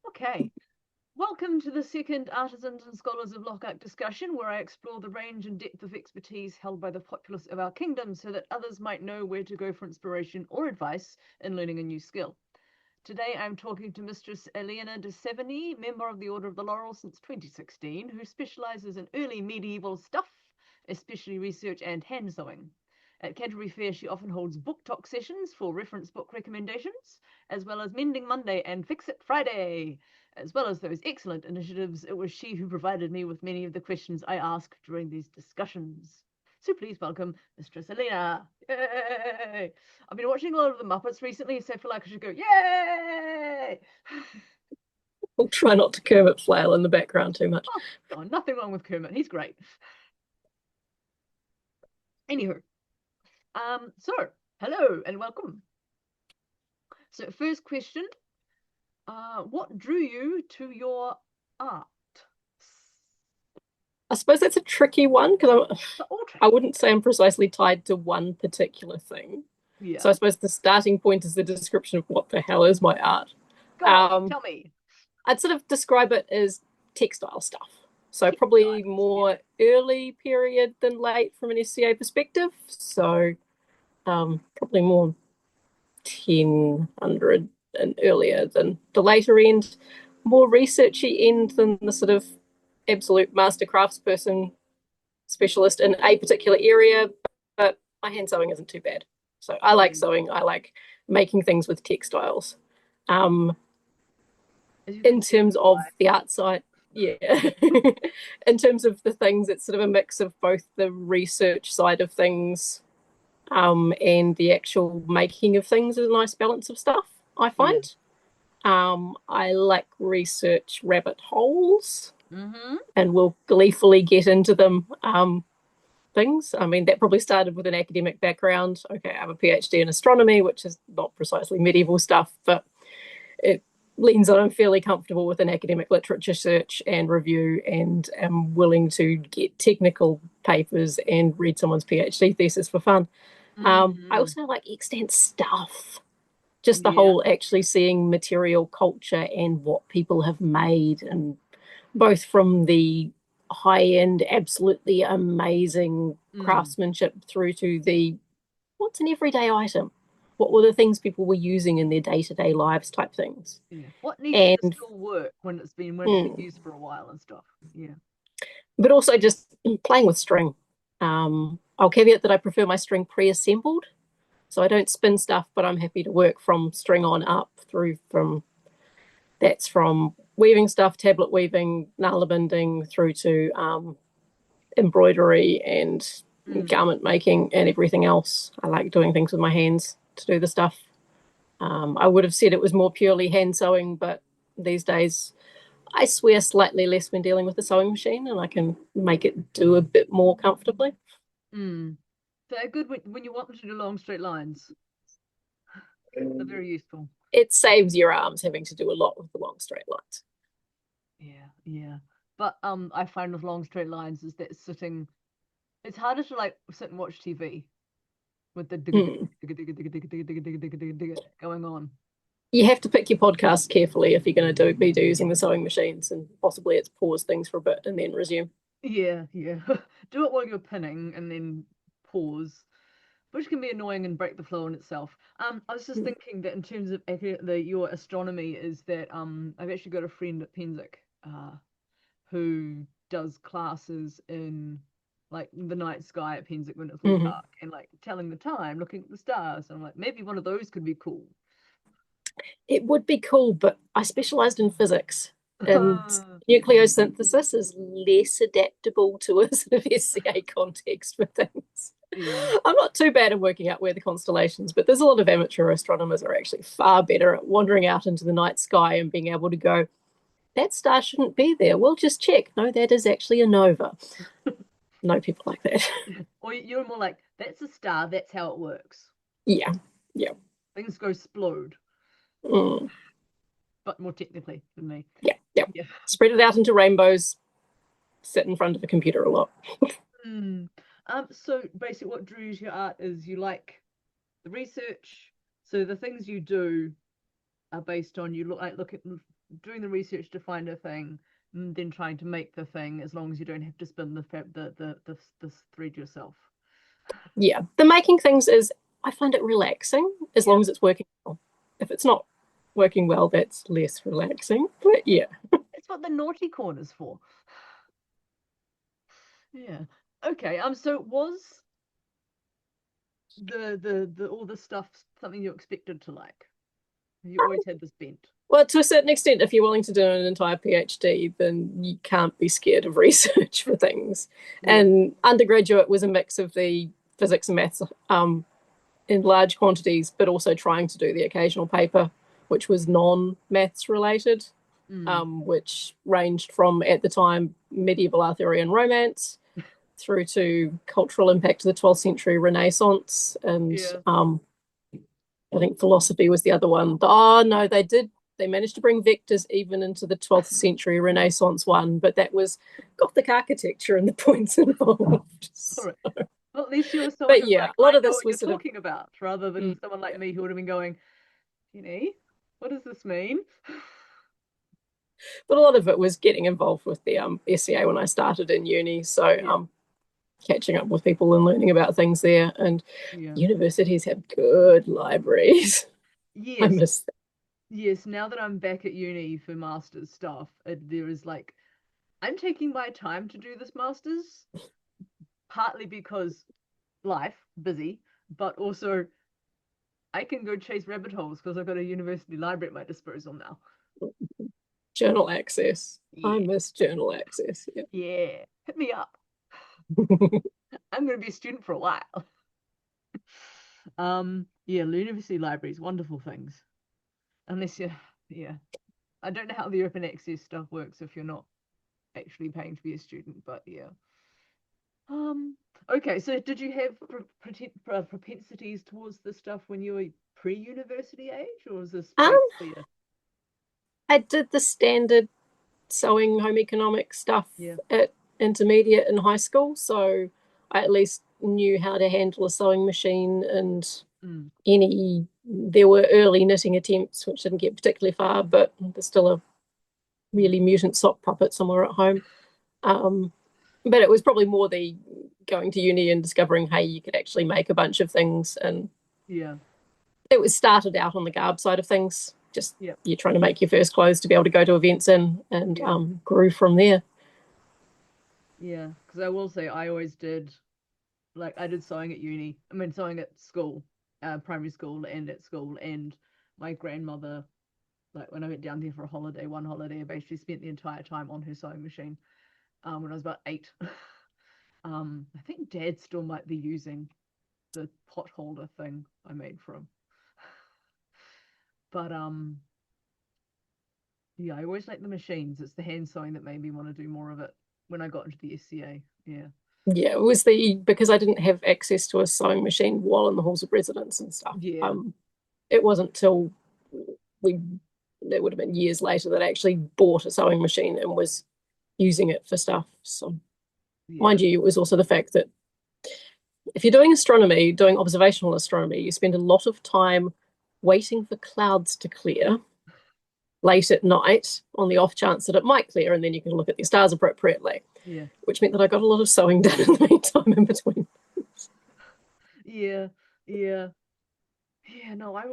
Okay, welcome to the second Artisans and Scholars of Lochac discussion, where I explore the range and depth of expertise held by the populace of our kingdom so that others might know where to go for inspiration or advice in learning a new skill. Today I'm talking to Mistress Aliena de Savigny, member of the Order of the Laurel since 2016, who specialises in early medieval stuff, especially research and hand sewing. At Canterbury Fair, she often holds book talk sessions for reference book recommendations, as well as Mending Monday and Fix It Friday. As well as those excellent initiatives, it was she who provided me with many of the questions I ask during these discussions. So please welcome Mistress Aliena. Yay! I've been watching a lot of the Muppets recently, so I feel like I should go, yay! We'll try not to Kermit flail in the background too much. Oh, nothing wrong with Kermit. He's great. Anywho, so hello and welcome. So first question, what drew you to your art? I suppose that's a tricky one because I tricky. wouldn't say I'm precisely tied to one particular thing. Yeah. So I suppose the starting point is the description of what the hell is my art. Go on, tell me. I'd sort of describe it as textile stuff. So Textiles, probably more early period than late from an SCA perspective. So probably more 1000 and earlier than the later end, more researchy end than the sort of absolute master craftsperson specialist in a particular area. But my hand sewing isn't too bad. So I like sewing. I like making things with textiles. In terms of the art side, yeah. In terms of the things, it's sort of a mix of both the research side of things and the actual making of things is a nice balance of stuff, I find. I like research rabbit holes and will gleefully get into them. Things. I mean, that probably started with an academic background. Okay, I have a PhD in astronomy, which is not precisely medieval stuff, but it leans on I'm fairly comfortable with an academic literature search and review and am willing to get technical papers and read someone's PhD thesis for fun. I also like extant stuff. Just the whole actually seeing material culture and what people have made, and both from the high-end, absolutely amazing craftsmanship through to the what's an everyday item? What were the things people were using in their day-to-day lives type things? Yeah. What needs to still work when it's been used for a while and stuff? Yeah. But also just playing with string. I'll caveat that I prefer my string pre-assembled. So I don't spin stuff, but I'm happy to work from string on up through from weaving stuff, tablet weaving, nala binding, through to embroidery and garment making and everything else. I like doing things with my hands to do the stuff. I would have said it was more purely hand sewing, but these days I swear slightly less when dealing with the sewing machine, and I can make it do a bit more comfortably. They're good when you want them to do long straight lines. They're very useful. It saves your arms having to do a lot with the long straight lines. Yeah. But I find with long straight lines is that it's harder to like sit and watch TV with the going on. You have to pick your podcast carefully if you're going to be using the sewing machines, and possibly it's pause things for a bit and then resume. Yeah. Do it while you're pinning and then pause, which can be annoying and break the flow in itself. I was just thinking that in terms of your astronomy is that I've actually got a friend at Penzic who does classes in like the night sky at Penzic when it's all dark and like telling the time, looking at the stars. And I'm like, maybe one of those could be cool. It would be cool, but I specialized in physics, and nucleosynthesis is less adaptable to a sort of SCA context for things. Yeah. I'm not too bad at working out where the constellations, but there's a lot of amateur astronomers are actually far better at wandering out into the night sky and being able to go, that star shouldn't be there. We'll just check. No, that is actually a nova. No people like that. Or you're more like, that's a star, that's how it works. Yeah. Things go explode. But more technically than me. Yeah. Spread it out into rainbows. Sit in front of a computer a lot. So basically what drew you to your art is you like the research, so the things you do are based on you look at doing the research to find a thing, and then trying to make the thing, as long as you don't have to spin the thread yourself. Yeah, the making things is, I find it relaxing as long as it's working well. If it's not working well, that's less relaxing. But yeah. It's what the naughty corner's for. Yeah. Okay. So was the all the stuff something you expected to like? You always had this bent. Well, to a certain extent, if you're willing to do an entire PhD, then you can't be scared of research for things. Yeah. And undergraduate was a mix of the physics and maths in large quantities, but also trying to do the occasional paper, which was non-maths related, which ranged from, at the time, medieval Arthurian romance through to cultural impact of the 12th century Renaissance. And I think philosophy was the other one. Oh, no, they managed to bring vectors even into the 12th century Renaissance one, but that was Gothic architecture and the points involved. So. Well, at least you were someone But who's yeah, like, a lot I of know this what was you're sort of talking about, rather than someone like me who would have been going, what does this mean? but a lot of it was getting involved with the SCA when I started in uni. So catching up with people and learning about things there. And universities have good libraries. Yes. I miss that. Yes, now that I'm back at uni for master's stuff, there is like, I'm taking my time to do this master's, partly because life, busy, but also I can go chase rabbit holes because I've got a university library at my disposal now. Journal access. Yeah. I miss journal access. Yeah. Hit me up. I'm going to be a student for a while. University libraries, wonderful things. Unless I don't know how the open access stuff works if you're not actually paying to be a student, but yeah. Okay, so did you have propensities towards this stuff when you were pre-university age, or was this basically I did the standard sewing home economics stuff Yeah. at intermediate and high school, so I at least knew how to handle a sewing machine, and there were early knitting attempts which didn't get particularly far, but there's still a really mutant sock puppet somewhere at home. But it was probably more the going to uni and discovering, hey, you could actually make a bunch of things. And it was started out on the garb side of things. Just you're trying to make your first clothes to be able to go to events in, and grew from there. Yeah, because I will say I always did, like I did sewing at uni. I mean, sewing at school, primary school and at school. And my grandmother, like when I went down there for one holiday, I basically spent the entire time on her sewing machine. When I was about 8. I think Dad still might be using the pot holder thing I made for him. But yeah, I always like the machines. It's the hand sewing that made me want to do more of it when I got into the SCA. Yeah. Yeah, it was because I didn't have access to a sewing machine while in the halls of residence and stuff. Yeah. It wasn't till it would have been years later that I actually bought a sewing machine and was using it for stuff. So mind you, it was also the fact that if you're doing astronomy, doing observational astronomy, you spend a lot of time waiting for clouds to clear late at night on the off chance that it might clear, and then you can look at the stars appropriately. Yeah. Which meant that I got a lot of sewing done in the meantime in between. Yeah. No, I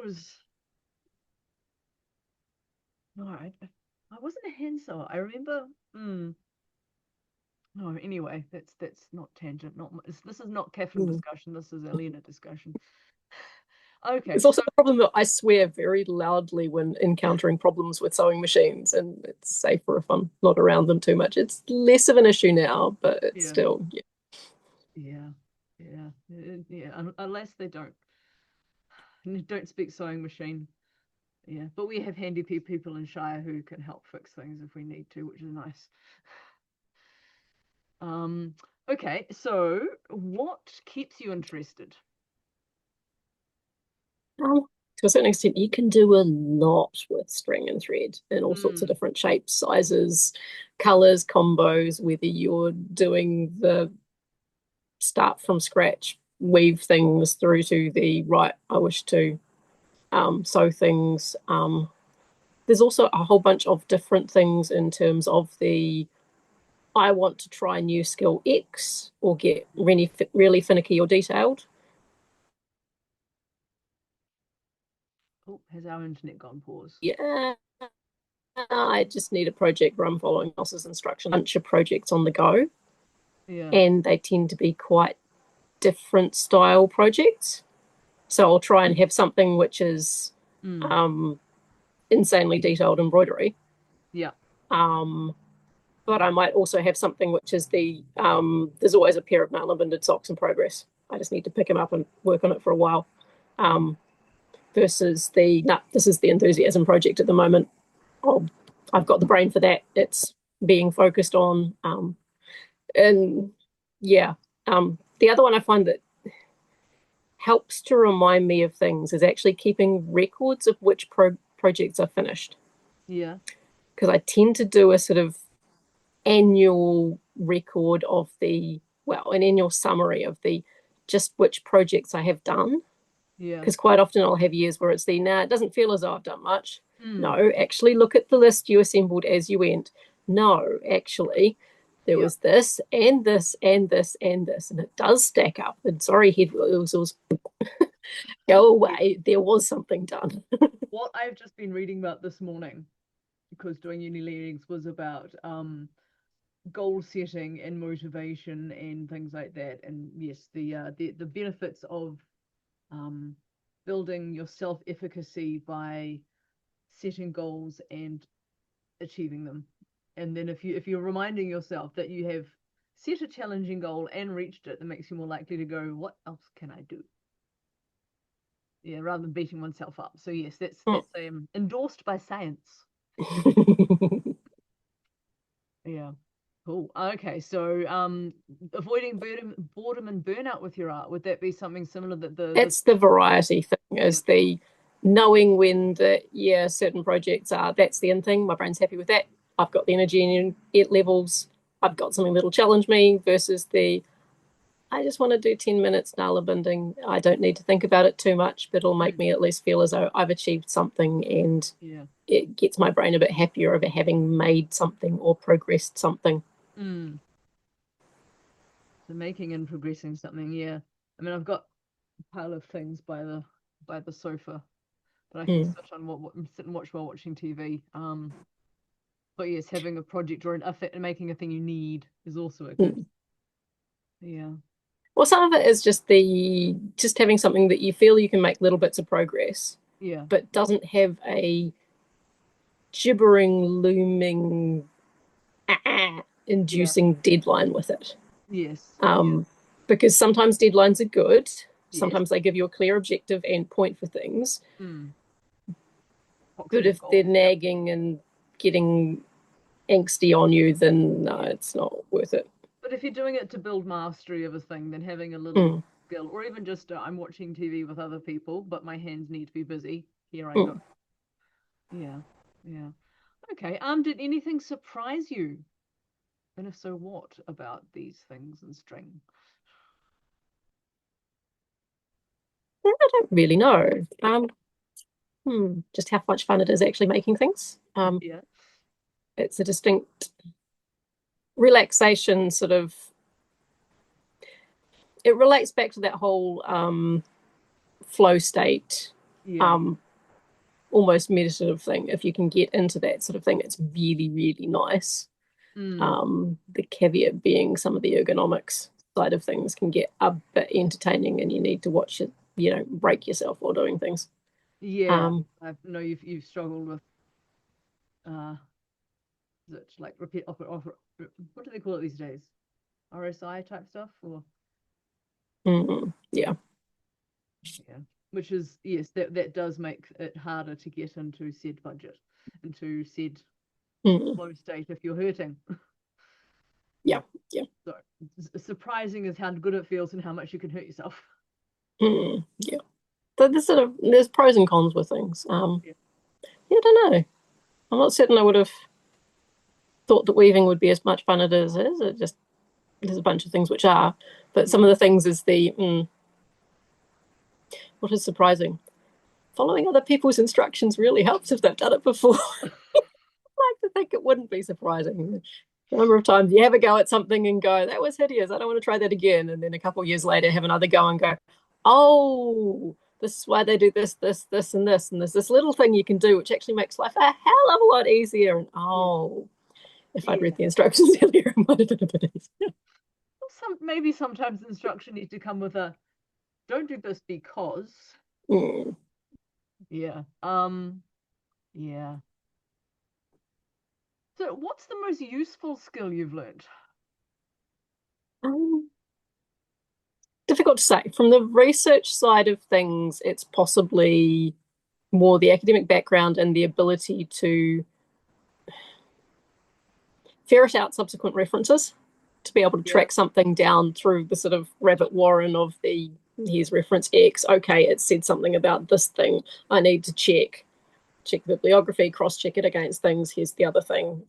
wasn't a hand sewer. I remember. No, anyway, that's not tangent. This is not Catherine discussion. This is Aliena discussion. Okay. It's also the problem that I swear very loudly when encountering problems with sewing machines, and it's safer if I'm not around them too much. It's less of an issue now, but it's still, Yeah. Unless they don't speak sewing machine. Yeah, but we have handy people in Shire who can help fix things if we need to, which is nice. Okay, so what keeps you interested? To a certain extent, you can do a lot with string and thread in all sorts of different shapes, sizes, colors, combos, whether you're doing the start from scratch, weave things through to the right, I wish to sew things. there's also a whole bunch of different things in terms of the I want to try new skill X or get really finicky or detailed. Oh, has our internet gone pause? Yeah, I just need a project where I'm following else's instructions. A bunch of projects on the go, Yeah. and they tend to be quite different style projects. So I'll try and have something which is insanely detailed embroidery. Yeah. But I might also have something which is there's always a pair of nylon binded socks in progress. I just need to pick them up and work on it for a while. Versus this is the enthusiasm project at the moment. I've got the brain for that. It's being focused on. And yeah, the other one I find that helps to remind me of things is actually keeping records of which projects are finished. Yeah. Because I tend to do a sort of annual record of an annual summary of just which projects I have done. Yeah. Because quite often I'll have years where it's it doesn't feel as though I've done much. No, actually look at the list you assembled as you went. No, actually, there was this and this and this and this, and it does stack up. And sorry, head was go away. There was something done. What I've just been reading about this morning, because doing uni learnings was about goal setting and motivation and things like that. And yes, the benefits of building your self-efficacy by setting goals and achieving them. And then if you're reminding yourself that you have set a challenging goal and reached it, that makes you more likely to go, what else can I do? Yeah, rather than beating oneself up. So yes, that's endorsed by science. Yeah. Cool. Okay, so avoiding boredom and burnout with your art, would that be something similar that that's the variety thing, is the knowing when certain projects that's the end thing. My brain's happy with that. I've got the energy and it levels. I've got something that'll challenge me versus I just want to do 10 minutes nala binding. I don't need to think about it too much, but it'll make me at least feel as though I've achieved something, and it gets my brain a bit happier over having made something or progressed something. So making and progressing something, yeah. I mean, I've got a pile of things by the sofa that I can sit and watch while watching TV. But yes, having a project or making a thing you need is also a good. Yeah. Well, some of it is just having something that you feel you can make little bits of progress. Yeah. But doesn't have a gibbering, looming, inducing deadline with it. Yes. Because sometimes deadlines are good. Sometimes they give you a clear objective and point for things. But if they're nagging and getting angsty on you, then no, it's not worth it. But if you're doing it to build mastery of a thing, then having a little skill, or even just I'm watching TV with other people, but my hands need to be busy. Here I go. Yeah. Yeah. Okay. Did anything surprise you? And if so, what about these things in string? I don't really know. Just how much fun it is actually making things. It's a distinct relaxation sort of. It relates back to that whole flow state, almost meditative thing. If you can get into that sort of thing, it's really, really nice. The caveat being some of the ergonomics side of things can get a bit entertaining, and you need to watch it, break yourself while doing things. I know you've struggled with is it like repeat what do they call it these days? RSI type stuff, or yeah, which is that does make it harder to get into said budget, into said flow state if you're hurting. yeah. So surprising is how good it feels and how much you can hurt yourself. Yeah. But there's pros and cons with things. I don't know. I'm not certain I would have thought that weaving would be as much fun as it is. It just there's a bunch of things which are, but some of the things is what is surprising. following other people's instructions really helps if they've done it before. I like to think it wouldn't be surprising. The number of times you have a go at something and go, that was hideous, I don't want to try that again. And then a couple of years later, have another go and go, oh, this is why they do this, this, and this. And there's this little thing you can do, which actually makes life a hell of a lot easier. And if I'd read the instructions earlier, it might have been a bit easier. Maybe sometimes instruction needs to come with a, don't do this because. Yeah. Yeah. So what's the most useful skill you've learned? Difficult to say. From the research side of things, it's possibly more the academic background and the ability to ferret out subsequent references, to be able to track something down through the sort of rabbit warren of the, here's reference X, okay, it said something about this thing, I need to check the bibliography, cross-check it against things, here's the other thing,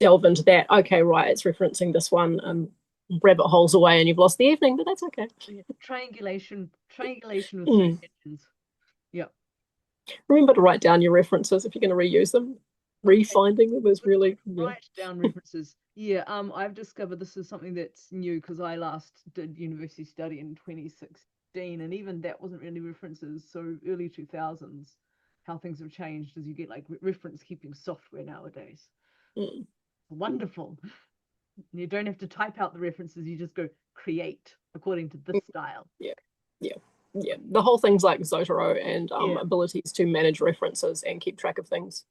delve into that, okay, right, it's referencing this one, and rabbit holes away and you've lost the evening, but that's okay. Triangulation with search engines. Yep. Remember to write down your references if you're going to reuse them. Refinding them is really write down references. I've discovered this is something that's new because I last did university study in 2016, and even that wasn't really references. So early 2000s, how things have changed as you get like reference keeping software nowadays. Wonderful. You don't have to type out the references, you just go create according to this style. The whole thing's like Zotero and abilities to manage references and keep track of things.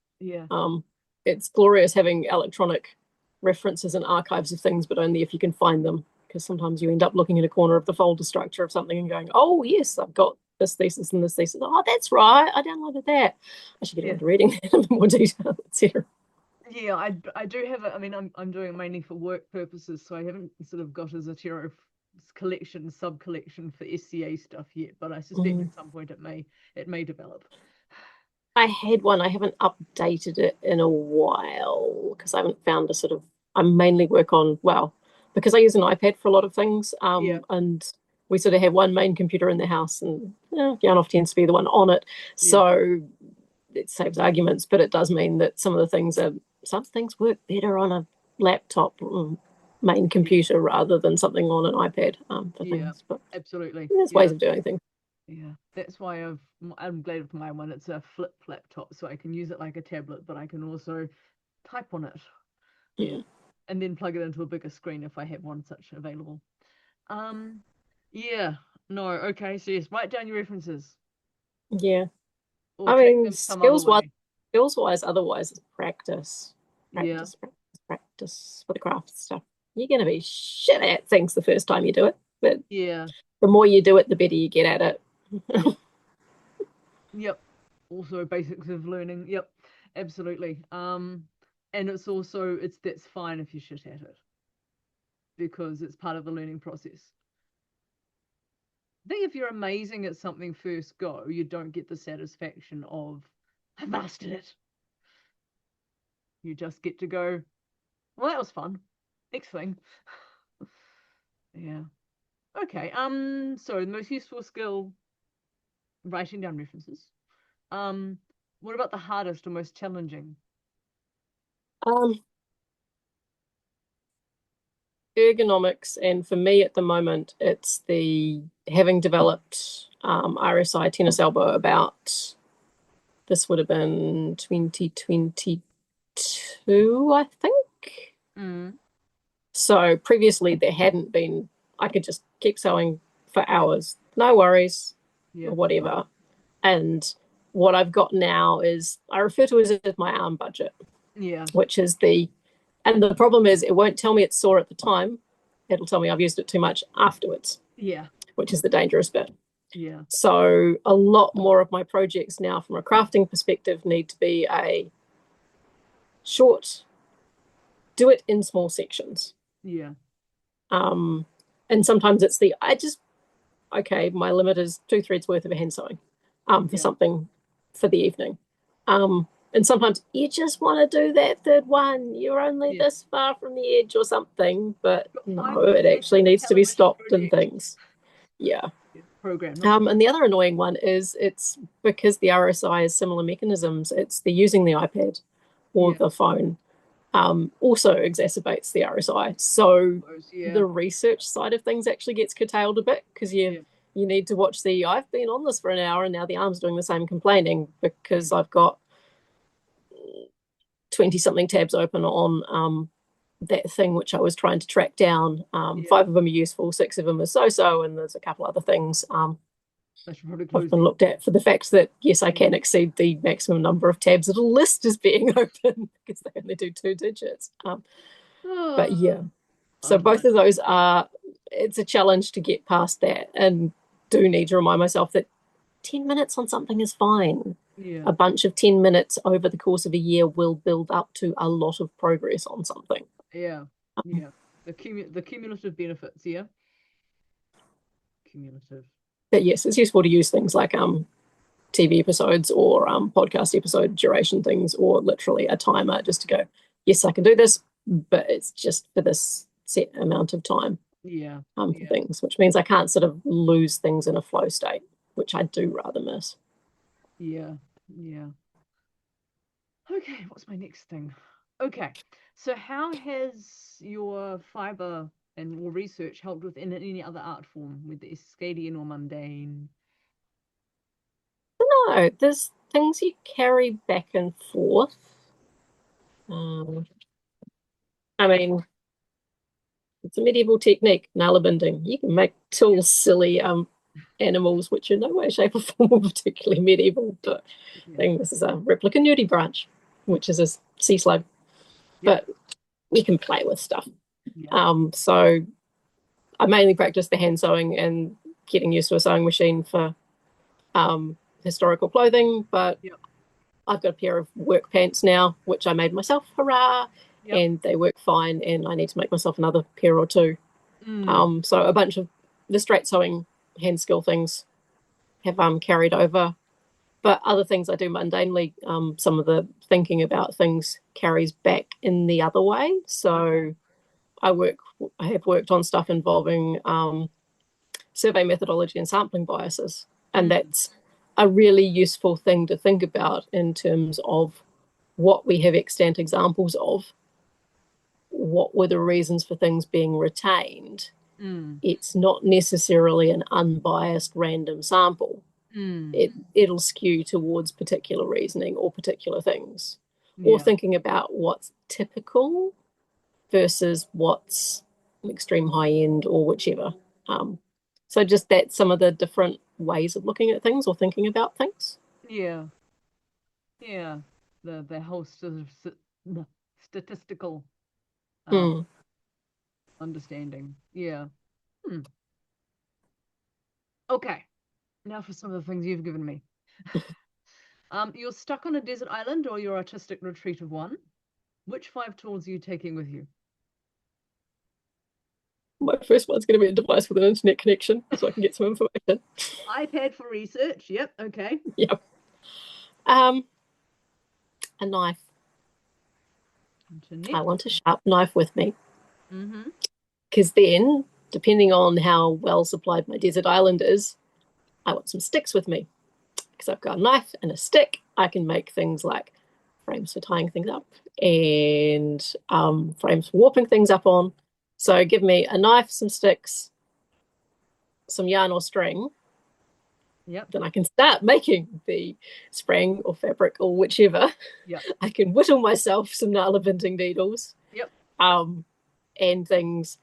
It's glorious having electronic references and archives of things, but only if you can find them, because sometimes you end up looking in a corner of the folder structure of something and going, oh yes, I've got this thesis and this thesis, oh that's right, I downloaded that, I should get around to reading that in more detail, etc. I do have it. I mean, I'm doing it mainly for work purposes, so I haven't sort of got a Zotero collection, sub collection for SCA stuff yet, but I suspect at some point it may develop. I had one. I haven't updated it in a while because I haven't found a sort of, I mainly work on, because I use an iPad for a lot of things, and we sort of have one main computer in the house, and Janov tends to be the one on it, so it saves arguments, but it does mean that some things work better on a laptop main computer rather than something on an iPad for things. But absolutely. There's ways of doing things. That's why I'm glad with my one. It's a flip laptop, so I can use it like a tablet, but I can also type on it. And then plug it into a bigger screen if I have one such available. Okay, so yes, write down your references. I mean, skills-wise, otherwise it's practice for the craft stuff. You're going to be shit at things the first time you do it, but the more you do it, the better you get at it. Also basics of learning. Absolutely. And that's fine if you're shit at it, because it's part of the learning process. I think if you're amazing at something first go, you don't get the satisfaction of, I mastered it. You just get to go, well, that was fun. Next thing. Okay. So the most useful skill, writing down references. What about the hardest or most challenging? Ergonomics, and for me at the moment, it's the having developed RSI tennis elbow about, this would have been 2022, I think. So previously there hadn't been, I could just keep sewing for hours, no worries, or whatever. And what I've got now is, I refer to it as my arm budget, which is and the problem is it won't tell me it's sore at the time. It'll tell me I've used it too much afterwards, which is the dangerous bit. So a lot more of my projects now from a crafting perspective need to be a short, do it in small sections. And sometimes it's my limit is 2 threads worth of hand sewing for something for the evening. And sometimes you just want to do that third one. You're only this far from the edge or something, but no, it actually needs to be stopped and things. program. Not And the other annoying one is it's because the RSI has similar mechanisms. It's the using the iPad or the phone also exacerbates the RSI. So the research side of things actually gets curtailed a bit because you need to watch I've been on this for an hour and now the arm's doing the same complaining because I've got 20 something tabs open on that thing which I was trying to track down. 5 of them are useful, 6 of them are so-so, and there's a couple other things I've been looked at for the fact that, yes, I can exceed the maximum number of tabs that a list is being open because they only do 2 digits. But yeah, so both of those it's a challenge to get past that, and do need to remind myself that 10 minutes on something is fine. A bunch of 10 minutes over the course of a year will build up to a lot of progress on something. The cumulative benefits. Cumulative. But yes, it's useful to use things like TV episodes or podcast episode duration things, or literally a timer just to go, yes, I can do this, but it's just for this set amount of time. For things, which means I can't sort of lose things in a flow state, which I do rather miss. Okay, what's my next thing? Okay, so how has your fiber and more research helped with any other art form, with the Escadian or mundane? No, there's things you carry back and forth. I mean, it's a medieval technique, nala binding. You can make tall, silly animals, which in no way, shape, or form are particularly medieval. But I think this is a replica nudie branch, which is a sea slug. But you can play with stuff. So I mainly practice the hand sewing and getting used to a sewing machine for historical clothing, but I've got a pair of work pants now, which I made myself, hurrah, and they work fine, and I need to make myself another pair or two. So a bunch of the straight sewing hand skill things have carried over, but other things I do mundanely, some of the thinking about things carries back in the other way. So I have worked on stuff involving survey methodology and sampling biases, and that's a really useful thing to think about in terms of what we have extant examples of. What were the reasons for things being retained? It's not necessarily an unbiased random sample. It'll skew towards particular reasoning or particular things, or thinking about what's typical versus what's extreme high end or whichever. So just that's some of the different ways of looking at things or thinking about things. The whole sort of statistical understanding. Okay, now for some of the things you've given me. You're stuck on a desert island or your artistic retreat of one. Which 5 tools are you taking with you? My first one's going to be a device with an internet connection so I can get some information. iPad for research. Yep. Okay. Yep. A knife. I want a sharp knife with me. Because then, depending on how well supplied my desert island is, I want some sticks with me. Because I've got a knife and a stick, I can make things like frames for tying things up and frames for warping things up on. So give me a knife, some sticks, some yarn or string. Then I can start making the spring or fabric or whichever. I can whittle myself some nala binding needles. And things,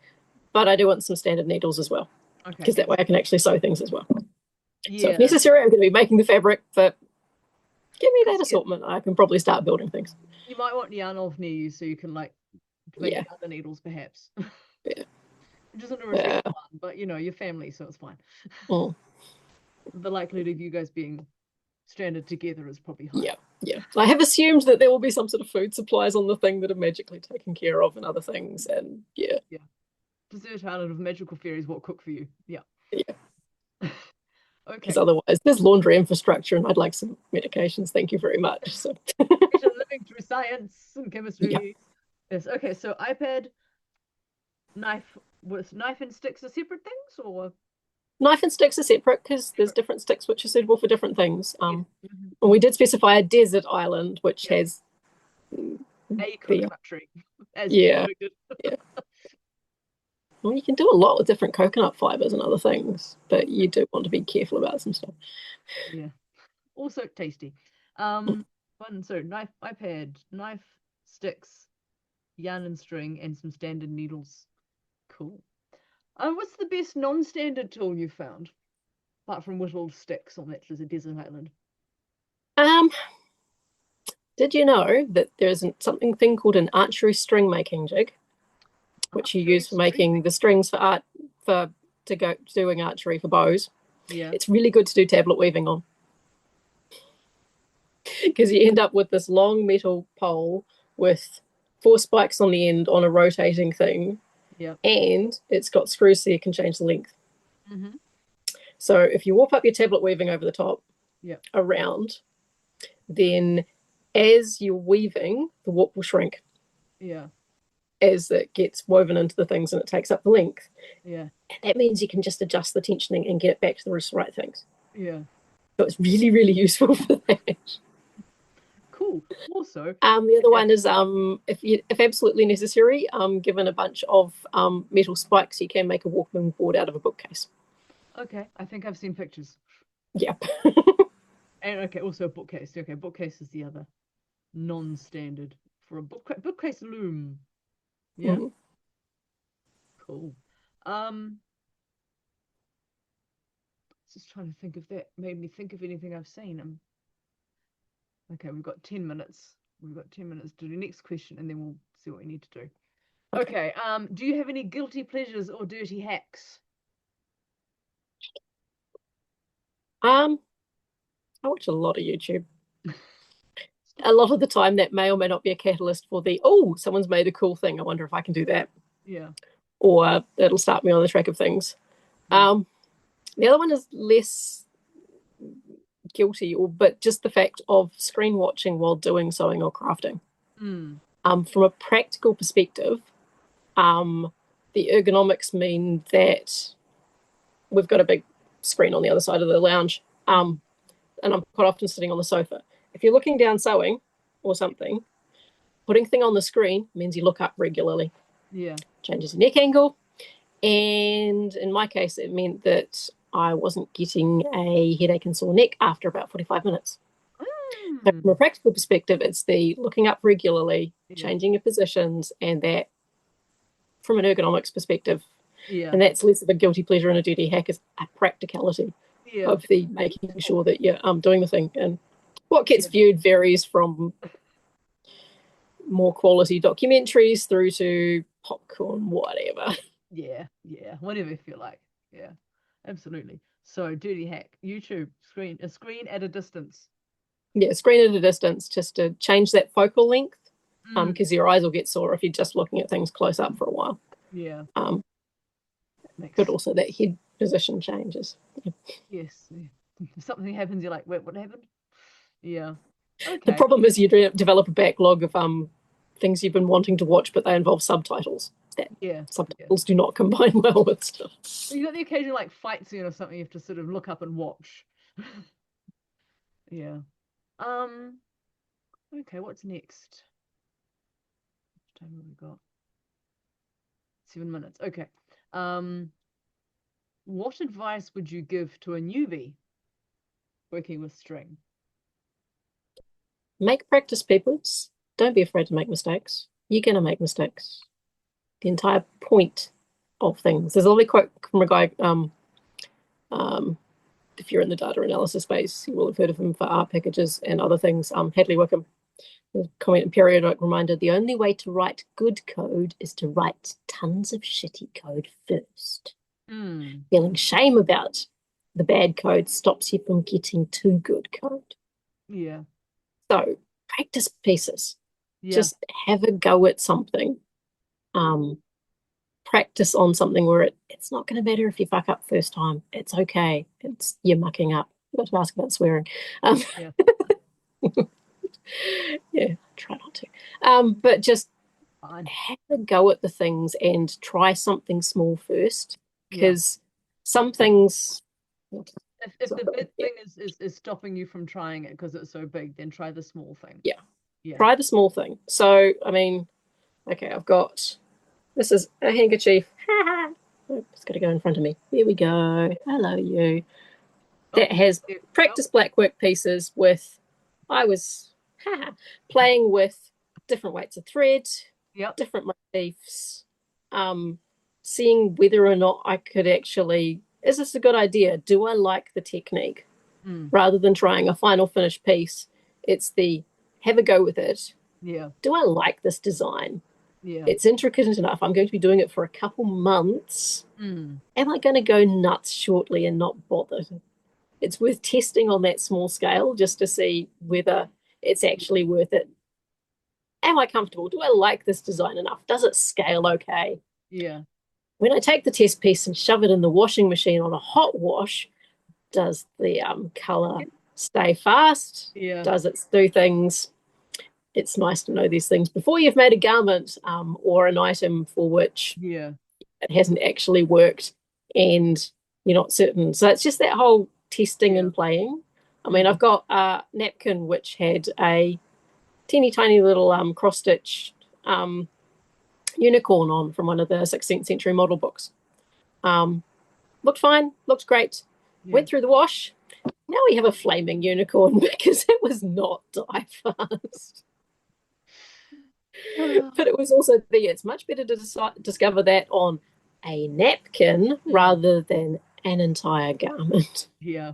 but I do want some standard needles as well. Because that way I can actually sew things as well. So if necessary, I'm going to be making the fabric, but give me that assortment. I can probably start building things. You might want yarn off near you so you can like make other needles perhaps. Which isn't a restricted one, but you know, your family, so it's fine. The likelihood of you guys being stranded together is probably high. I have assumed that there will be some sort of food supplies on the thing that are magically taken care of and other things, and Desert island of magical fairies will cook for you. Okay. Because otherwise there's laundry infrastructure and I'd like some medications, thank you very much. So living through science and chemistry. Yes. Okay, so iPad, knife and sticks are separate things, or Knife and sticks are separate because there's different sticks which are suitable for different things. Yes. And we did specify a desert island, which Yep. has A the coconut tree, as you yeah, predicted. yeah. Well, you can do a lot with different coconut fibers and other things, but you do want to be careful about some stuff. Yeah. Also tasty. Fun. So knife, iPad, knife, sticks, yarn and string, and some standard needles. Cool. What's the best non-standard tool you found, apart from whittled sticks on that desert island? Um, did you know that there's something thing called an archery string making jig, which you Archery use for string. making the strings for art for to go doing archery for bows. Yeah. It's really good to do tablet weaving on because you end up with this long metal pole with four spikes on the end on a rotating thing, Yeah. and it's got screws so you can change the length. Mm-hmm. So if you warp up your tablet weaving over the top Yeah. around, then as you're weaving, the warp will shrink Yeah. as it gets woven into the things and it takes up the length. Yeah. And that means you can just adjust the tensioning and get it back to the right things. Yeah. So it's really, really useful for that. Cool. Also, The other one is if absolutely necessary, given a bunch of metal spikes, you can make a walking board out of a bookcase. okay, I think I've seen pictures. Yep. And okay, also a bookcase. Okay, bookcase is the other non-standard for a bookcase loom. Yeah, Mhm. cool. Just trying to think if that made me think of anything I've seen. Okay, we've got 10 minutes. We've got 10 minutes to do the next question and then we'll see what we need to do. Okay, do you have any guilty pleasures or dirty hacks? Um, I watch a lot of YouTube. A lot of the time, that may or may not be a catalyst for someone's made a cool thing. I wonder if I can do that. Yeah, Or it'll start me on the track of things. yeah. The other one is less guilty, but just the fact of screen watching while doing sewing or crafting. Mm, From a practical perspective, the ergonomics mean that we've got a big screen on the other side of the lounge, and I'm quite often sitting on the sofa. If you're looking down sewing or something, putting thing on the screen means you look up regularly. yeah. Changes your neck angle. And in my case, it meant that I wasn't getting a headache and sore neck after about 45 minutes. So from a Mm, practical perspective, it's the looking up regularly, yeah, changing your positions, and that from an ergonomics perspective. yeah, And that's less of a guilty pleasure and a dirty hack is a practicality yeah, of the making sure that you're doing the thing. And what gets yeah, viewed varies from more quality documentaries through to popcorn, whatever. yeah, yeah. Whatever you feel like. Yeah, absolutely. So, dirty hack, YouTube a screen at a distance. Yeah, screen at a distance just to change that focal length Mm, because your eyes will get sore if you're just looking at things close up for a while. yeah, Um, that but makes also that head position changes. Yeah. yes. Yeah. If something happens, you're like, wait, what happened? Yeah. The Okay. problem is you develop a backlog of things you've been wanting to watch, but they involve subtitles. That Yeah. Yeah. subtitles do not combine well with stuff. Well, you got the occasional like fight scene or something you have to sort of look up and watch. Yeah. Um. Okay. What's next? What time have we got? 7 minutes. Okay. Um. What advice would you give to a newbie working with string? Make practice papers. Don't be afraid to make mistakes. You're going to make mistakes. The entire point of things. There's a lovely quote from a guy. Um, if you're in the data analysis space, you will have heard of him for art packages and other things. Hadley Wickham, the comment and periodic reminder: the only way to write good code is to write tons of shitty code first. Hmm. Feeling shame about the bad code stops you from getting to good code. Yeah. So practice pieces. Yeah. Just have a go at something. Practice on something where it's not going to matter if you fuck up first time. It's okay. It's you're mucking up. I got to ask about swearing. Um, Yeah. yeah, try not to. But just Fine. have a go at the things and try something small first Yeah. because some things. If the big thing is stopping you from trying it because it's so big, then try the small thing. Yeah. Yeah. Try the small thing. So, I mean, okay, I've got, this is a handkerchief. It's got to go in front of me. There we go. Hello, you. That has practice black work pieces with, I was playing with different weights of thread, different motifs, seeing whether or not I could actually, is this a good idea? Do I like the technique? Rather than trying a final finished piece, it's the have a go with it. Yeah. Do I like this design? Yeah. It's intricate enough. I'm going to be doing it for a couple months. Am I going to go nuts shortly and not bother? It's worth testing on that small scale just to see whether it's actually worth it. Am I comfortable? Do I like this design enough? Does it scale okay? Yeah. When I take the test piece and shove it in the washing machine on a hot wash, does the color stay fast? Yeah. Does it do things? It's nice to know these things before you've made a garment or an item for which it hasn't actually worked and you're not certain. So it's just that whole testing and playing. I mean, I've got a napkin which had a teeny tiny little cross-stitch unicorn on from one of the 16th century model books. Looked fine, looked great. Went through the wash. Now we have a flaming unicorn because it was not dye fast. But it was also it's much better to discover that on a napkin rather than an entire garment. Yeah.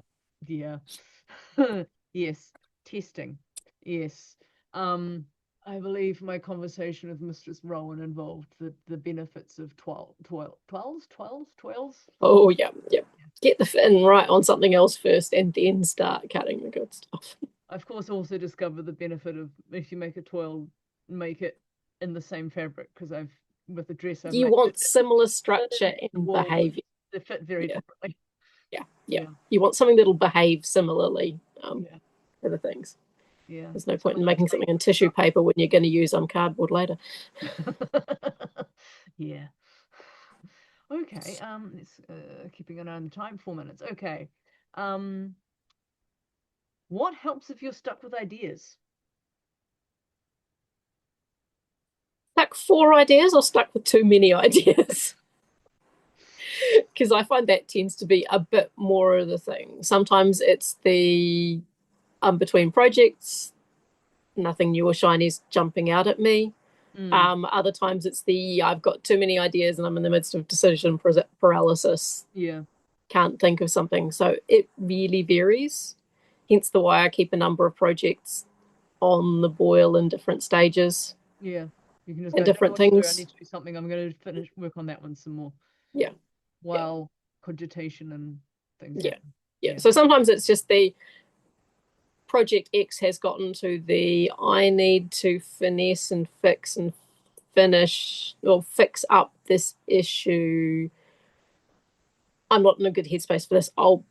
Yes. Testing. Yes. I believe my conversation with Mistress Rowan involved the benefits of twirls. Oh yeah. Get the fin right on something else first and then start cutting the good stuff. I've of course also discovered the benefit of if you make a twirl, make it in the same fabric because with the dress you want similar structure and behavior. They fit very differently. Yeah. You want something that'll behave similarly to the things. Yeah. There's no point in making something in tissue paper when you're going to use cardboard later. Yeah. Okay. It's keeping an eye on the time. 4 minutes. Okay. What helps if you're stuck with ideas? Stuck 4 ideas or stuck with too many ideas? Because I find that tends to be a bit more of the thing. Sometimes it's the between projects, nothing new or shiny is jumping out at me. Other times it's the I've got too many ideas and I'm in the midst of decision paralysis. Yeah. Can't think of something. So it really varies. Hence the why I keep a number of projects on the boil in different stages. Yeah. You can just and different things. I need to do something. I'm going to work on that one some more. Yeah. While cogitation and things. Yeah. So sometimes it's just the project X has gotten to the I need to finesse and fix and finish or fix up this issue. I'm not in a good headspace for this. I'll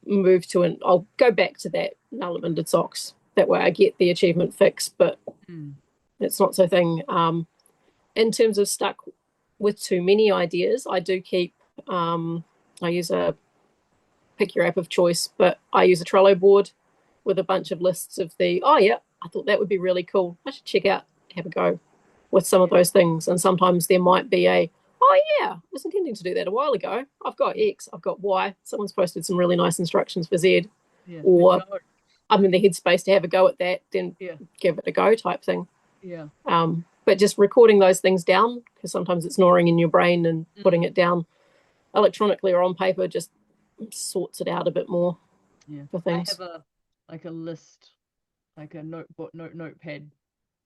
I'll go back to that null and mended socks. That way I get the achievement fix, but it's not so thing. In terms of stuck with too many ideas, I do keep, I use a pick your app of choice, but I use a Trello board with a bunch of lists of I thought that would be really cool. I should check out, have a go with some of those things. And sometimes there might be I was intending to do that a while ago. I've got X, I've got Y. Someone's posted some really nice instructions for Z. Or I'm in the headspace to have a go at that, then give it a go type thing. Yeah. But just recording those things down, because sometimes it's gnawing in your brain, and putting it down electronically or on paper just sorts it out a bit more for things. I have a list, like a notepad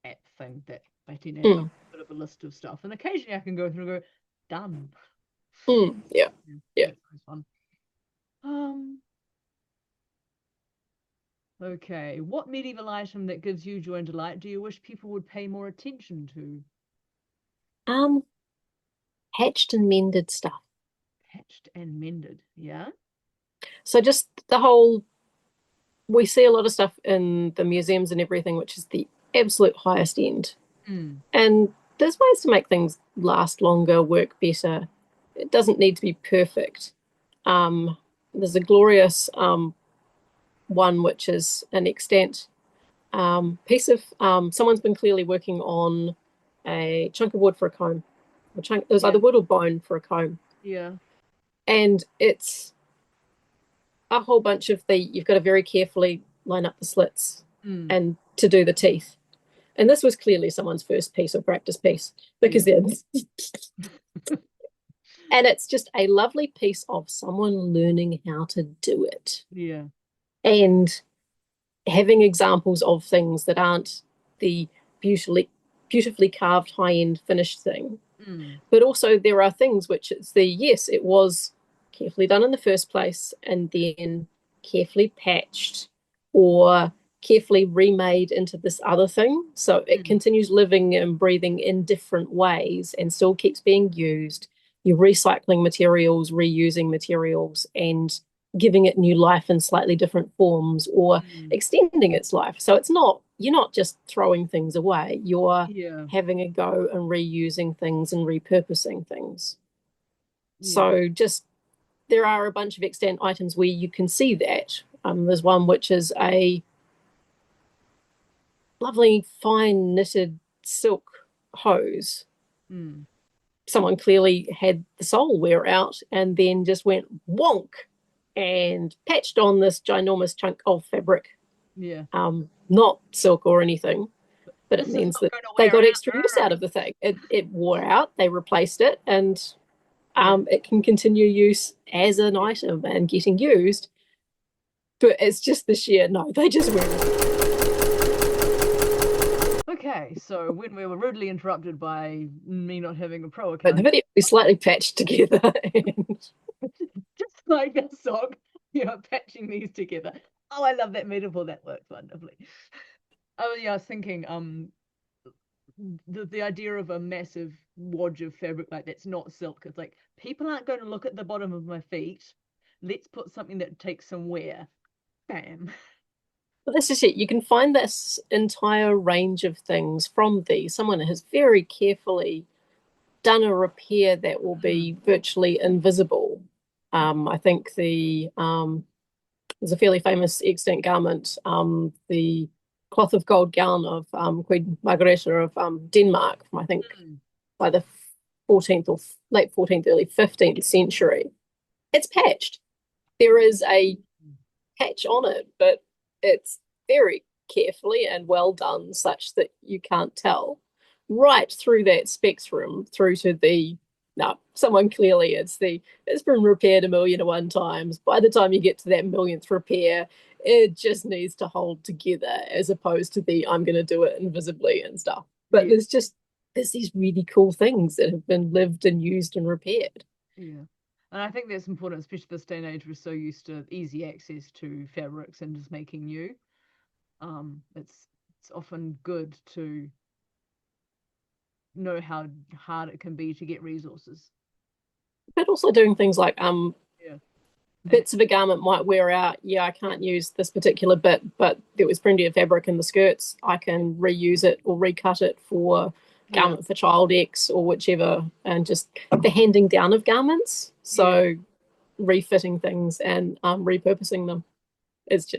app thing that I tend to have a bit of a list of stuff, and occasionally I can go through and go done. Yeah. That's fun. Okay, what medieval item that gives you joy and delight do you wish people would pay more attention to? Hatched and mended stuff. Hatched and mended, yeah. So just the whole, we see a lot of stuff in the museums and everything, which is the absolute highest end. And there's ways to make things last longer, work better. It doesn't need to be perfect. there's a glorious one, which is an extant piece of someone's been clearly working on a chunk of wood for a comb. It was either wood or bone for a comb. Yeah. And it's a whole bunch of you've got to very carefully line up the slits and to do the teeth. And this was clearly someone's first piece or practice piece because they're and it's just a lovely piece of someone learning how to do it. Yeah. And having examples of things that aren't the beautifully carved high-end finished thing. But also there are things which it's yes, it was carefully done in the first place and then carefully patched or carefully remade into this other thing. So it continues living and breathing in different ways and still keeps being used. You're recycling materials, reusing materials, and giving it new life in slightly different forms or extending its life. So you're not just throwing things away, you're having a go and reusing things and repurposing things. So just there are a bunch of extant items where you can see that. There's one which is a lovely fine knitted silk hose. Someone clearly had the sole wear out and then just went wonk and patched on this ginormous chunk of fabric. Not silk or anything, but it means that they got extra use out of the thing. It wore out, they replaced it, and it can continue use as an item and getting used. But it's just the sheer, no, they just wear it. Okay, so when we were rudely interrupted by me not having a pro account, the video is slightly patched together. Just like a sock, patching these together. Oh, I love that metaphor. That works wonderfully. Oh yeah, I was thinking, the idea of a massive wodge of fabric like that's not silk. It's like people aren't going to look at the bottom of my feet. Let's put something that takes some wear. Bam. But this is it. You can find this entire range of things from these. Someone has very carefully done a repair that will be virtually invisible. I think there's a fairly famous extant garment, the cloth of gold gown of Queen Margareta of Denmark from I think by the 14th or late 14th, early 15th century. It's patched. There is a patch on it, but it's very carefully and well done such that you can't tell. Right through that spectrum, through to someone clearly it's been repaired 1,000,001 times. By the time you get to that millionth repair, it just needs to hold together as opposed to I'm going to do it invisibly and stuff. But there's these really cool things that have been lived and used and repaired. Yeah. And I think that's important, especially this day and age. We're so used to easy access to fabrics and just making new. It's often good to know how hard it can be to get resources. But also doing things like bits of a garment might wear out. Yeah, I can't use this particular bit, but there was plenty of fabric in the skirts. I can reuse it or recut it for garment for child X or whichever, and just the handing down of garments. So refitting things and repurposing them it's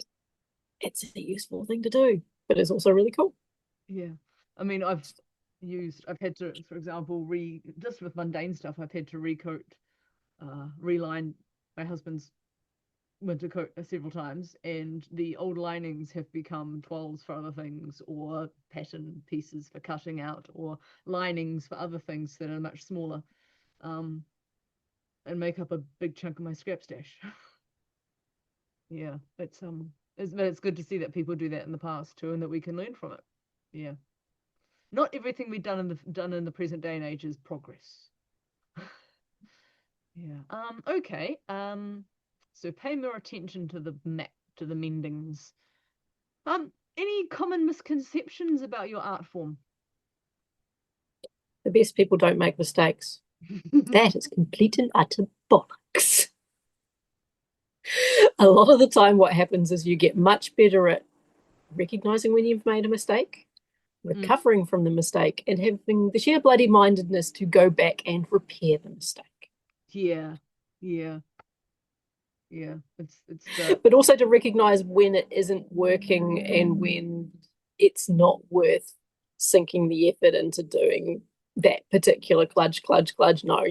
a useful thing to do, but it's also really cool. Yeah. I mean, I've had to, for example, just with mundane stuff, I've had to recoat, reline my husband's winter coat several times, and the old linings have become twirls for other things, or pattern pieces for cutting out, or linings for other things that are much smaller, and make up a big chunk of my scrap stash. Yeah, it's good to see that people do that in the past too, and that we can learn from it. Yeah. Not everything we've done in the present day and age is progress. Yeah. Okay. So pay more attention to the mendings. Any common misconceptions about your art form? The best people don't make mistakes. That is complete and utter bollocks. A lot of the time what happens is you get much better at recognizing when you've made a mistake, recovering from the mistake, and having the sheer bloody mindedness to go back and repair the mistake. Yeah. Yeah. Yeah, it's But also to recognize when it isn't working and when it's not worth sinking the effort into doing that particular kludge. No,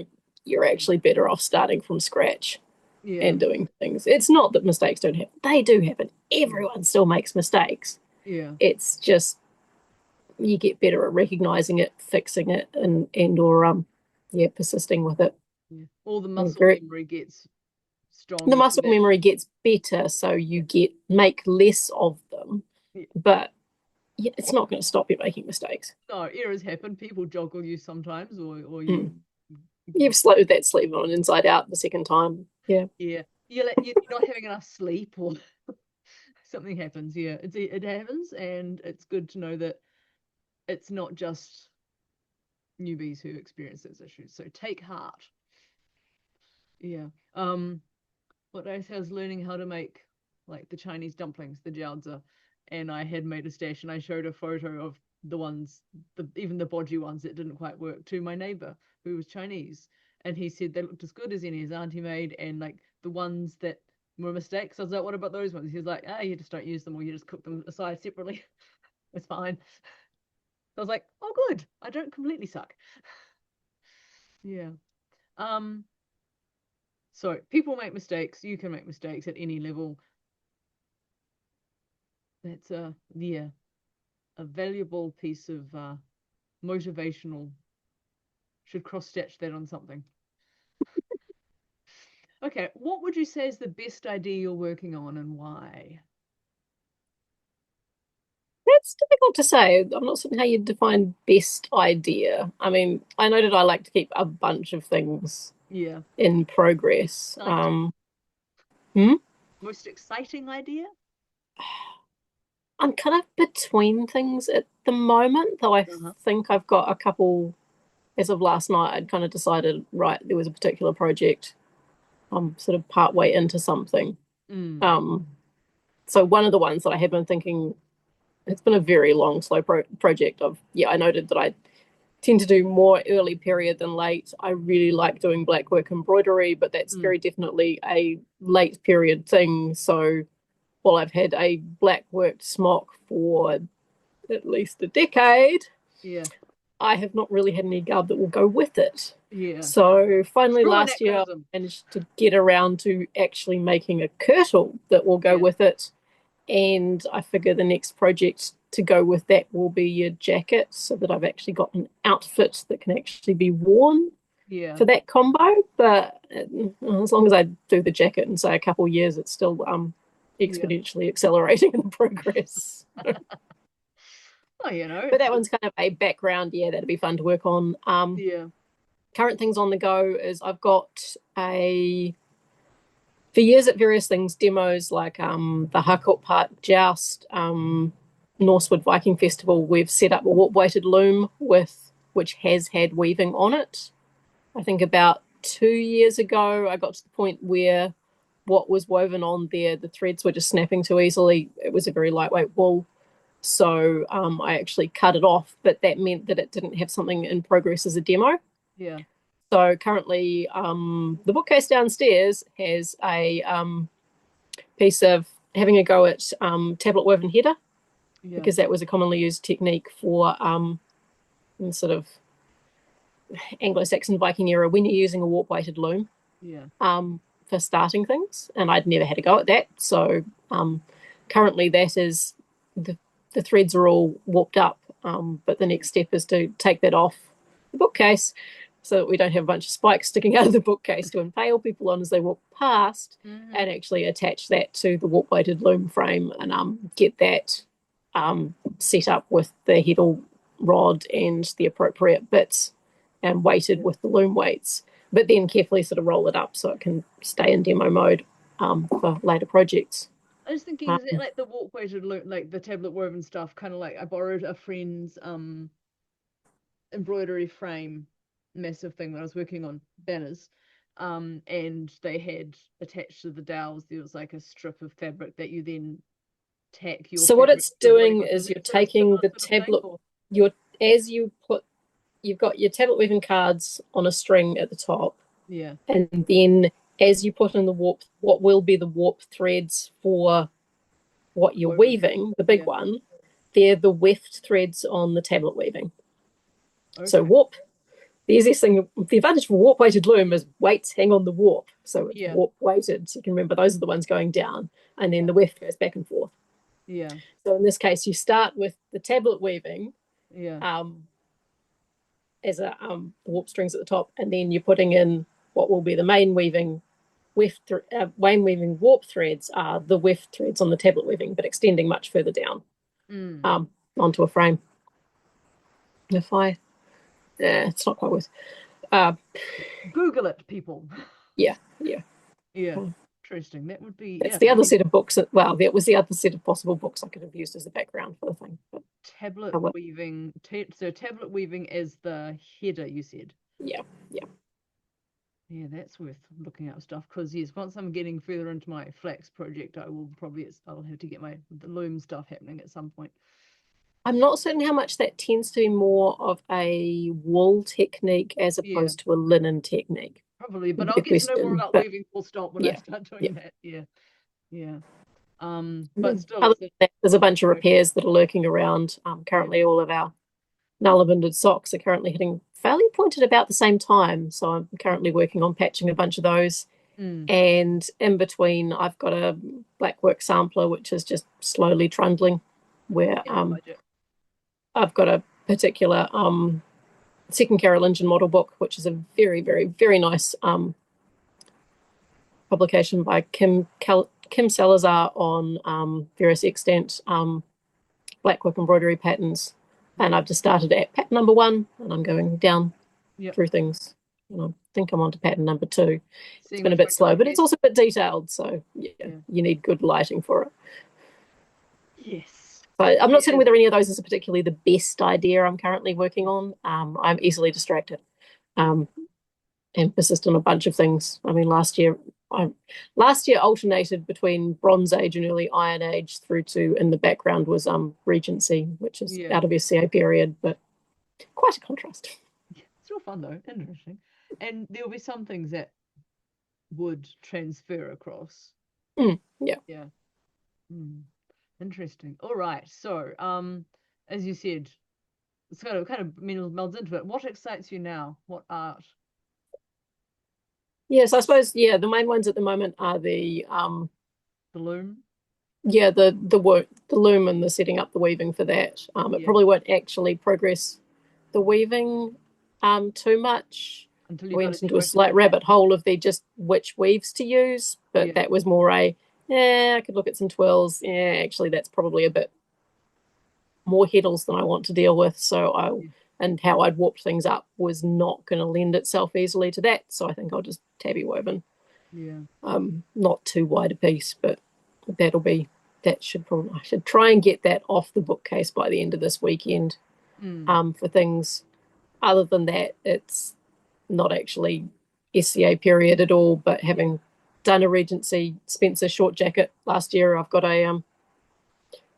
you're actually better off starting from scratch yeah, and doing things. It's not that mistakes don't happen. They do happen. Everyone still makes mistakes. yeah, It's just you get better at recognizing it, fixing it, and or yeah, persisting with it. yeah. All the And muscle very, memory gets the stronger so muscle that memory gets better, so you get make less of them, yeah. but yeah, it's not going to stop you making mistakes. No, errors happen. People joggle you sometimes, or Mm. you You've slowed that sleeve on inside out the second time. Yeah. yeah, you're not having enough sleep or something happens. Yeah, it happens, and it's good to know that it's not just newbies who experience those issues. So take heart. Yeah. What I was learning how to make like the Chinese dumplings, the jiaozi, and I had made a stash, and I showed a photo of the ones, even the bodgy ones that didn't quite work, to my neighbor who was Chinese, and he said they looked as good as any his auntie made, and like the ones that were mistakes, I was like, what about those ones? He was like, you just don't use them, or you just cook them aside separately. It's fine. So I was like, oh, good. I don't completely suck. Yeah. Um. So people make mistakes. You can make mistakes at any level. That's yeah, a valuable piece of motivational. Should cross stitch that on something. Okay, what would you say is the best idea you're working on and why? That's difficult to say. I'm not certain how you define best idea. I mean, I know that I like to keep a bunch of things Yeah, in progress. exciting. Hmm? Most exciting idea? I'm kind of between things at the moment, though I Uh-huh. think I've got a couple. As of last night, I'd kind of decided, right, there was a particular project. I'm sort of part way into something. Mm. Um, so one of the ones that I have been thinking, it's been a very long, slow project of, yeah, I noted that I tend to do more early period than late. I really like doing black work embroidery, but that's Mm. very definitely a late period thing. So while I've had a black worked smock for at least a decade, Yeah, I have not really had any garb that will go with it. yeah. So finally True last year I anachronism. managed to get around to actually making a kirtle that will go Yeah, with it. And I figure the next project to go with that will be a jacket so that I've actually got an outfit that can actually be worn yeah, for that combo. But as long as I do the jacket in say a couple of years, it's still yeah. exponentially accelerating in progress. Oh, But that one's kind of a background. Yeah, that'd be fun to work on. yeah, Current things on the go is I've got a for years at various things demos like the Harcourt Park Joust, Norsewood Viking Festival. We've set up a warp weighted loom with which has had weaving on it. I think about 2 years ago, I got to the point where what was woven on there, the threads were just snapping too easily. It was a very lightweight wool. So I actually cut it off, but that meant that it didn't have something in progress as a demo. yeah, So currently, the bookcase downstairs has a piece of having a go at tablet woven header yeah, because that was a commonly used technique for in sort of Anglo-Saxon Viking era when you're using a warp weighted loom yeah, for starting things. And I'd never had a go at that. So currently, that is the threads are all warped up. But the next step is to take that off the bookcase so that we don't have a bunch of spikes sticking out of the bookcase to impale people on as they walk past, mm-hmm. and actually attach that to the warp weighted loom frame and get that set up with the heddle rod and the appropriate bits and weighted with the loom weights, but then carefully sort of roll it up so it can stay in demo mode for later projects. I was thinking, is it like the walkway to look like the tablet woven stuff? Kind of like I borrowed a friend's embroidery frame, massive thing that I was working on banners, and they had attached to the dowels there was like a strip of fabric that you then tack your So what fabric it's to the body doing with. is Is you're it sort of taking similar the sort of thing, tablet, or your as you put you've got your tablet weaving cards on a string at the top, yeah, and then as you put in the warp, what will be the warp threads for what you're weaving, the big one, they're the weft threads on the tablet weaving. Okay. So warp, the easiest thing, the advantage for warp weighted loom is weights hang on the warp. So it's warp weighted. So you can remember those are the ones going down, and then the weft goes back and forth. Yeah. So in this case, you start with the tablet weaving. As a warp strings at the top, and then you're putting in what will be the main weaving main weaving warp threads are the weft threads on the tablet weaving, but extending much further down onto a frame. If I, it's not quite worth. Google it, people. Yeah. Interesting. That would be. That's the other set of books. Well, that was the other set of possible books I could have used as a background for the thing. But tablet weaving. So tablet weaving is the header, you said. Yeah. Yeah, that's worth looking up stuff, because yes, once I'm getting further into my flax project, I'll have to get the loom stuff happening at some point. I'm not certain how much that tends to be more of a wool technique as opposed to a linen technique. Probably, but I'll get to know more about weaving full stop when I start doing that. Yeah. But still, other than that, there's a bunch of repairs that are lurking around. Currently, all of our null-binded socks are currently hitting fairly pointed about the same time. So I'm currently working on patching a bunch of those. And in between, I've got a blackwork sampler, which is just slowly trundling, where I've got a particular second Carolingian model book, which is a very, very, very nice publication by Kim Salazar on various extant blackwork embroidery patterns. And I've just started at pattern number 1, and I'm going down through things. And I think I'm on to pattern number 2. It's been a bit slow, but it's also a bit detailed. So you need good lighting for it. Yes. But I'm not certain whether any of those is particularly the best idea I'm currently working on. I'm easily distracted and persist on a bunch of things. I mean, last year alternated between Bronze Age and early Iron Age through to, in the background was Regency, which is out of SCA period, but quite a contrast. Yeah, still fun though, interesting. And there'll be some things that would transfer across. Yeah. Interesting. All right. So, as you said, it's kind of melds into it. What excites you now? What art? Yes, I suppose, the main ones at the moment are the loom. Yeah, the work, the loom, and the setting up the weaving for that. It probably won't actually progress the weaving too much. Until you went into a slight rabbit hole of just which weaves to use, but that was more I could look at some twirls. Actually, that's probably a bit more heddles than I want to deal with. So and how I'd warped things up was not going to lend itself easily to that. So I think I'll just tabby woven. Not too wide a piece, but I should try and get that off the bookcase by the end of this weekend. For things other than that, it's not actually SCA period at all, but having done a Regency Spencer short jacket last year, I've got a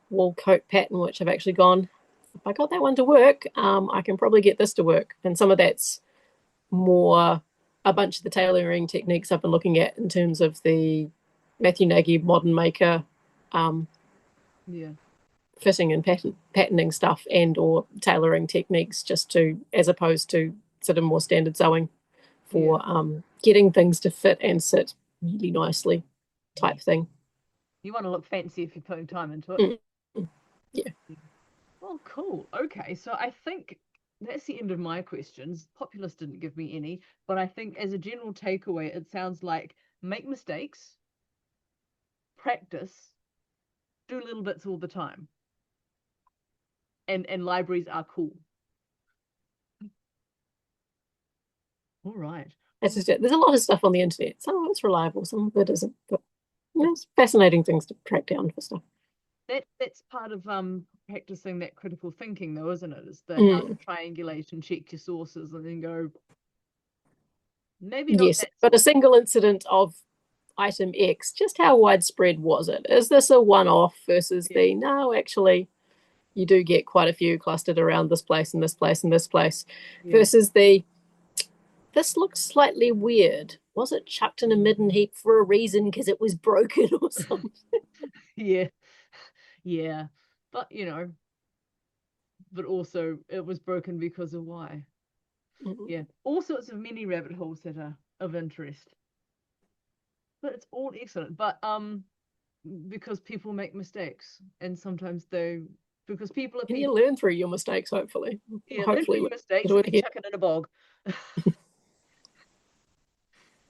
wool coat pattern which I've actually gone, if I got that one to work, I can probably get this to work. And some of that's more a bunch of the tailoring techniques I've been looking at in terms of the Matthew Nagy Modern Maker fitting and patterning stuff, and or tailoring techniques, just to, as opposed to sort of more standard sewing for getting things to fit and sit really nicely type thing. You want to look fancy if you're putting time into it. Yeah. Well, cool. Okay, so I think that's the end of my questions. Populous didn't give me any, but I think as a general takeaway, it sounds like make mistakes, practice, do little bits all the time. And libraries are cool. All right. That's just it. There's a lot of stuff on the internet. Some of it's reliable, some of it isn't. But it's fascinating things to track down for stuff. That's part of practicing that critical thinking, though, isn't it? Is how to triangulate and check your sources and then go, maybe not. Yes, but a single incident of item X, just how widespread was it? Is this a one-off versus no, actually, you do get quite a few clustered around this place and this place and this place, versus this looks slightly weird. was it chucked in a midden heap for a reason because it was broken or something? Yeah. Yeah. But but also it was broken because of why. Yeah. All sorts of mini rabbit holes that are of interest. But it's all excellent. But because people make mistakes and sometimes because people are And you people. learn through your mistakes, hopefully. Yeah, learn from Hopefully your mistakes do and it then again. chuck it in a bog.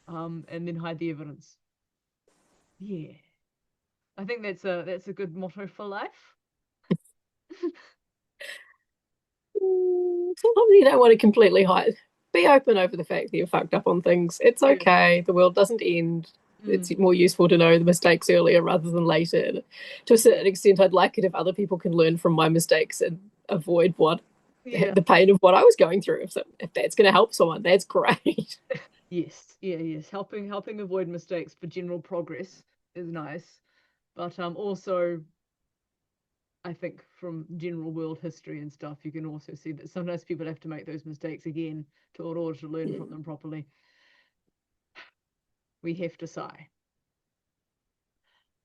And then hide the evidence. Yeah. I think that's a good motto for life. Sometimes you don't want to completely hide. Be open over the fact that you fucked up on things. It's Yeah. okay. The world doesn't end. It's more useful to know the mistakes earlier rather than later. And to a certain extent, I'd like it if other people can learn from my mistakes and avoid Yeah. the pain of what I was going through. If that's going to help someone, that's great. Yes. Yeah, yes. Helping avoid mistakes for general progress is nice. But also I think from general world history and stuff, you can also see that sometimes people have to make those mistakes again in order to learn from them properly. We have to sigh.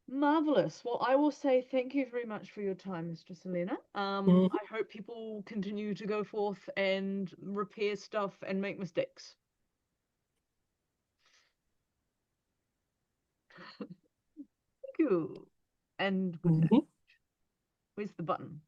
Marvelous. Well, I will say thank you very much for your time, Mistress Aliena. I hope people continue to go forth and repair stuff and make mistakes. Thank you. And good night. Mhm. Where's the button?